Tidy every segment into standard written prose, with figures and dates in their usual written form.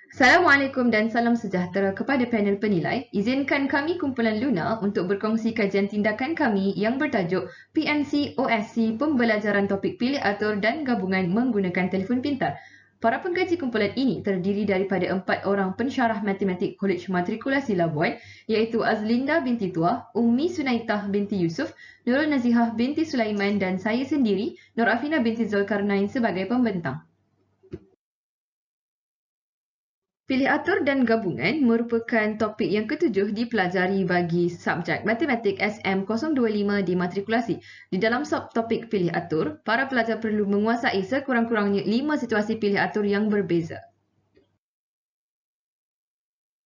Assalamualaikum dan salam sejahtera kepada panel penilai. Izinkan kami kumpulan Luna untuk berkongsi kajian tindakan kami yang bertajuk PNC OSC Pembelajaran Topik Pilih Atur dan Gabungan Menggunakan Telefon Pintar. Para pengkaji kumpulan ini terdiri daripada 4 orang pensyarah matematik Kolej Matrikulasi Labuan iaitu Azlinda binti Tuah, Ummi Sunaitah binti Yusuf, Nurul Nazihah binti Sulaiman dan saya sendiri, Nur Afina binti Zulkarnain sebagai pembentang. Pilih atur dan gabungan merupakan topik yang ketujuh dipelajari bagi subjek Matematik SM025 di matrikulasi. Di dalam subtopik pilih atur, para pelajar perlu menguasai sekurang-kurangnya 5 situasi pilih atur yang berbeza.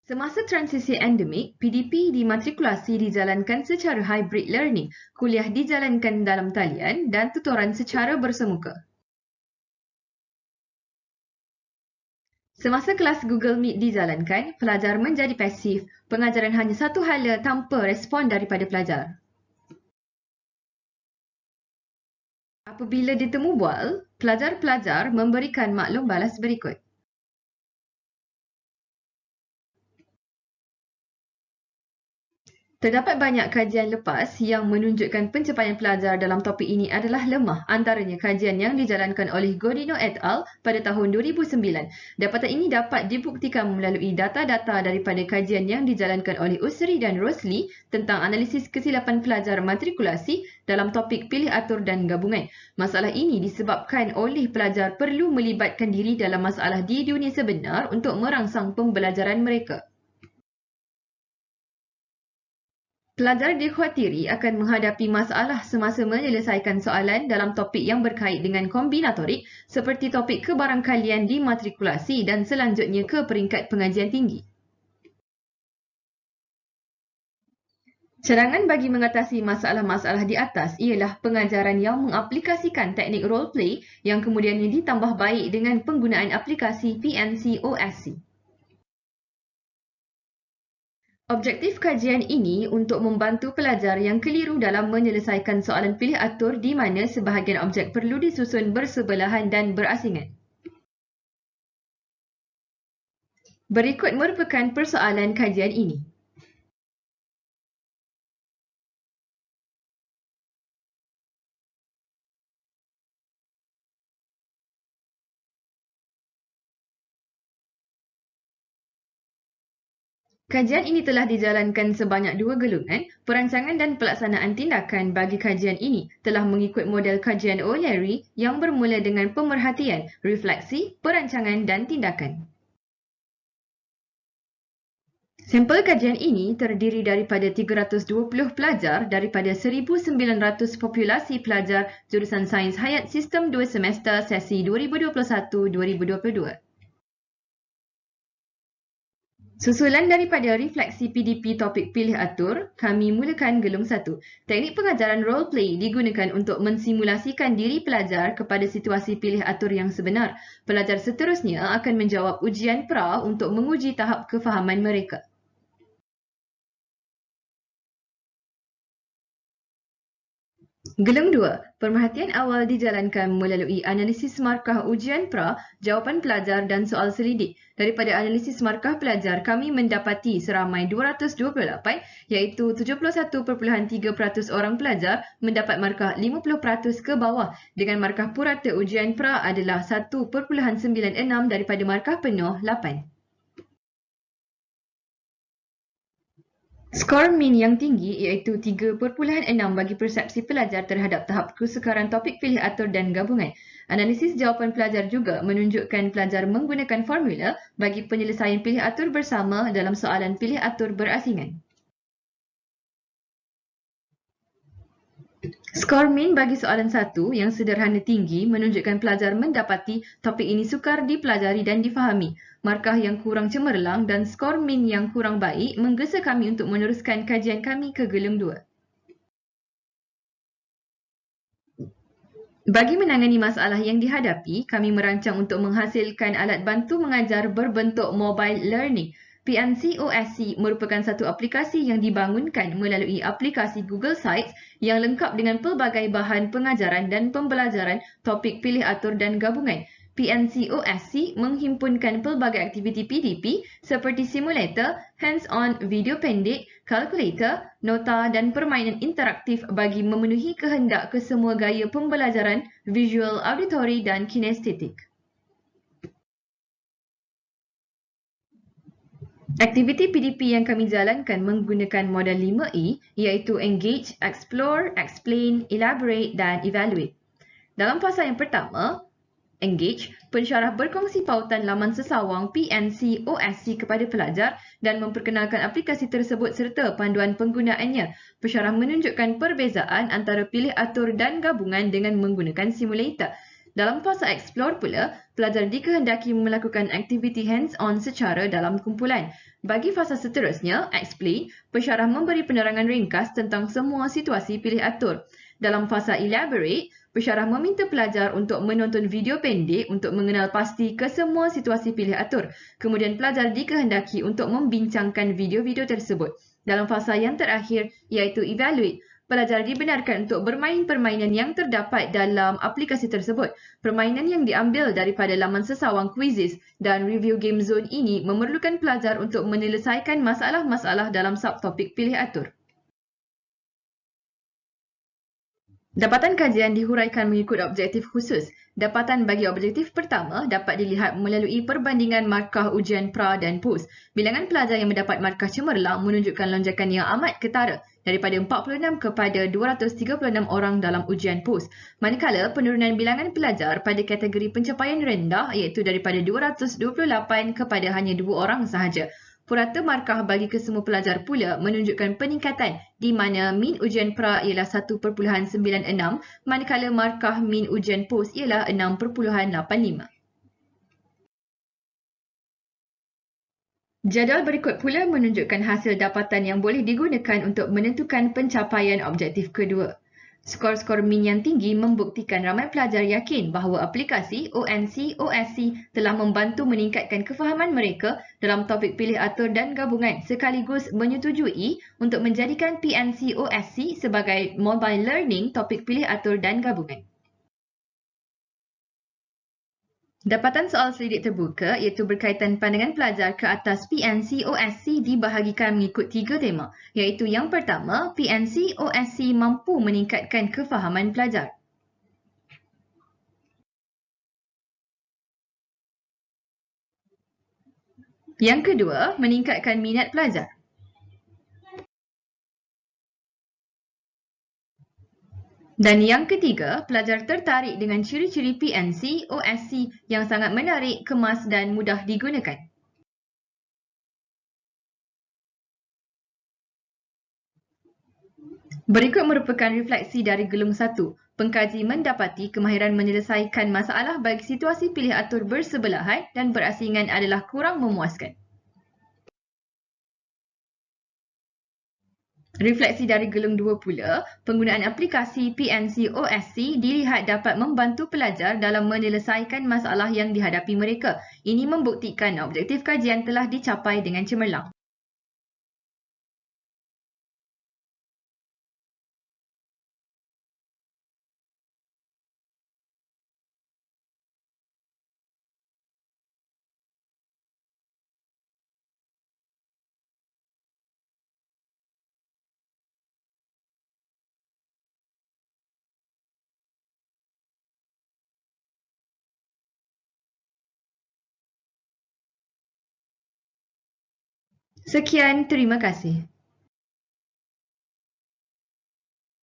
Semasa transisi endemik, PDP di matrikulasi dijalankan secara hybrid learning, kuliah dijalankan dalam talian dan tutoran secara bersemuka. Semasa kelas Google Meet dijalankan, pelajar menjadi pasif. Pengajaran hanya satu hala tanpa respon daripada pelajar. Apabila ditemu bual, pelajar-pelajar memberikan maklum balas berikut. Terdapat banyak kajian lepas yang menunjukkan pencapaian pelajar dalam topik ini adalah lemah, antaranya kajian yang dijalankan oleh Godino et al. Pada tahun 2009. Dapatan ini dapat dibuktikan melalui data-data daripada kajian yang dijalankan oleh Usri dan Rosli tentang analisis kesilapan pelajar matrikulasi dalam topik pilih atur dan gabungan. Masalah ini disebabkan oleh pelajar perlu melibatkan diri dalam masalah di dunia sebenar untuk merangsang pembelajaran mereka. Pelajar dikhawatiri akan menghadapi masalah semasa menyelesaikan soalan dalam topik yang berkait dengan kombinatorik seperti topik kebarangkalian di matrikulasi dan selanjutnya ke peringkat pengajian tinggi. Cadangan bagi mengatasi masalah-masalah di atas ialah pengajaran yang mengaplikasikan teknik role play yang kemudiannya ditambah baik dengan penggunaan aplikasi PNC OSC. Objektif kajian ini untuk membantu pelajar yang keliru dalam menyelesaikan soalan pilih atur di mana sebahagian objek perlu disusun bersebelahan dan berasingan. Berikut merupakan persoalan kajian ini. Kajian ini telah dijalankan sebanyak 2 gelungan. Perancangan dan pelaksanaan tindakan bagi kajian ini telah mengikut model kajian O'Leary yang bermula dengan pemerhatian, refleksi, perancangan dan tindakan. Sampel kajian ini terdiri daripada 320 pelajar daripada 1,900 populasi pelajar jurusan Sains Hayat Sistem 2 semester sesi 2021-2022. Susulan daripada refleksi PDP topik pilih atur, kami mulakan gelung 1. Teknik pengajaran role play digunakan untuk mensimulasikan diri pelajar kepada situasi pilih atur yang sebenar. Pelajar seterusnya akan menjawab ujian pra untuk menguji tahap kefahaman mereka. Gelung 2. Pemerhatian awal dijalankan melalui analisis markah ujian pra, jawapan pelajar dan soal selidik. Daripada analisis markah pelajar, kami mendapati seramai 228 iaitu 71.3% orang pelajar mendapat markah 50% ke bawah dengan markah purata ujian pra adalah 1.96 daripada markah penuh 8. Skor min yang tinggi iaitu 3.6 bagi persepsi pelajar terhadap tahap kesukaran topik pilih atur dan gabungan. Analisis jawapan pelajar juga menunjukkan pelajar menggunakan formula bagi penyelesaian pilih atur bersama dalam soalan pilih atur berasingan. Skor min bagi soalan 1 yang sederhana tinggi menunjukkan pelajar mendapati topik ini sukar dipelajari dan difahami. Markah yang kurang cemerlang dan skor min yang kurang baik menggesa kami untuk meneruskan kajian kami ke gelung 2. Bagi menangani masalah yang dihadapi, kami merancang untuk menghasilkan alat bantu mengajar berbentuk mobile learning. PNC OSC merupakan satu aplikasi yang dibangunkan melalui aplikasi Google Sites yang lengkap dengan pelbagai bahan pengajaran dan pembelajaran topik pilih atur dan gabungan. PNCOSC menghimpunkan pelbagai aktiviti PDP seperti simulator, hands-on video pendek, kalkulator, nota dan permainan interaktif bagi memenuhi kehendak kesemua gaya pembelajaran, visual, auditory dan kinestetik. Aktiviti PDP yang kami jalankan menggunakan model 5E iaitu Engage, Explore, Explain, Elaborate dan Evaluate. Dalam fasa yang pertama, Engage, pensyarah berkongsi pautan laman sesawang PNCOSC kepada pelajar dan memperkenalkan aplikasi tersebut serta panduan penggunaannya. Pensyarah menunjukkan perbezaan antara pilih atur dan gabungan dengan menggunakan simulator. Dalam fasa Explore pula, pelajar dikehendaki melakukan aktiviti hands-on secara dalam kumpulan. Bagi fasa seterusnya, Explain, pensyarah memberi penerangan ringkas tentang semua situasi pilih atur. Dalam fasa Elaborate, pensyarah meminta pelajar untuk menonton video pendek untuk mengenal pasti kesemua situasi pilih atur. Kemudian pelajar dikehendaki untuk membincangkan video-video tersebut. Dalam fasa yang terakhir, iaitu Evaluate, pelajar dibenarkan untuk bermain permainan yang terdapat dalam aplikasi tersebut. Permainan yang diambil daripada laman sesawang Quizzes dan Review Game Zone ini memerlukan pelajar untuk menyelesaikan masalah-masalah dalam subtopik pilih atur. Dapatan kajian dihuraikan mengikut objektif khusus. Dapatan bagi objektif pertama dapat dilihat melalui perbandingan markah ujian pra dan pos. Bilangan pelajar yang mendapat markah cemerlang menunjukkan lonjakan yang amat ketara daripada 46 kepada 236 orang dalam ujian pos. Manakala penurunan bilangan pelajar pada kategori pencapaian rendah iaitu daripada 228 kepada hanya 2 orang sahaja. Purata markah bagi kesemua pelajar pula menunjukkan peningkatan di mana min ujian pra ialah 1.96 manakala markah min ujian pos ialah 6.85. Jadual berikut pula menunjukkan hasil dapatan yang boleh digunakan untuk menentukan pencapaian objektif kedua. Skor-skor min yang tinggi membuktikan ramai pelajar yakin bahawa aplikasi ONCOSC telah membantu meningkatkan kefahaman mereka dalam topik pilih atur dan gabungan sekaligus menyetujui untuk menjadikan PNCOSC sebagai mobile learning topik pilih atur dan gabungan. Dapatan soal selidik terbuka iaitu berkaitan pandangan pelajar ke atas PNCOSC dibahagikan mengikut 3 tema, iaitu yang pertama, PNCOSC mampu meningkatkan kefahaman pelajar. Yang kedua, meningkatkan minat pelajar. Dan yang ketiga, pelajar tertarik dengan ciri-ciri PNCOSC yang sangat menarik, kemas dan mudah digunakan. Berikut merupakan refleksi dari gelung 1. Pengkaji mendapati kemahiran menyelesaikan masalah bagi situasi pilih atur bersebelahan dan berasingan adalah kurang memuaskan. Refleksi dari gelung 2 pula, penggunaan aplikasi PNCOSC dilihat dapat membantu pelajar dalam menyelesaikan masalah yang dihadapi mereka. Ini membuktikan objektif kajian telah dicapai dengan cemerlang. Sekian, terima kasih.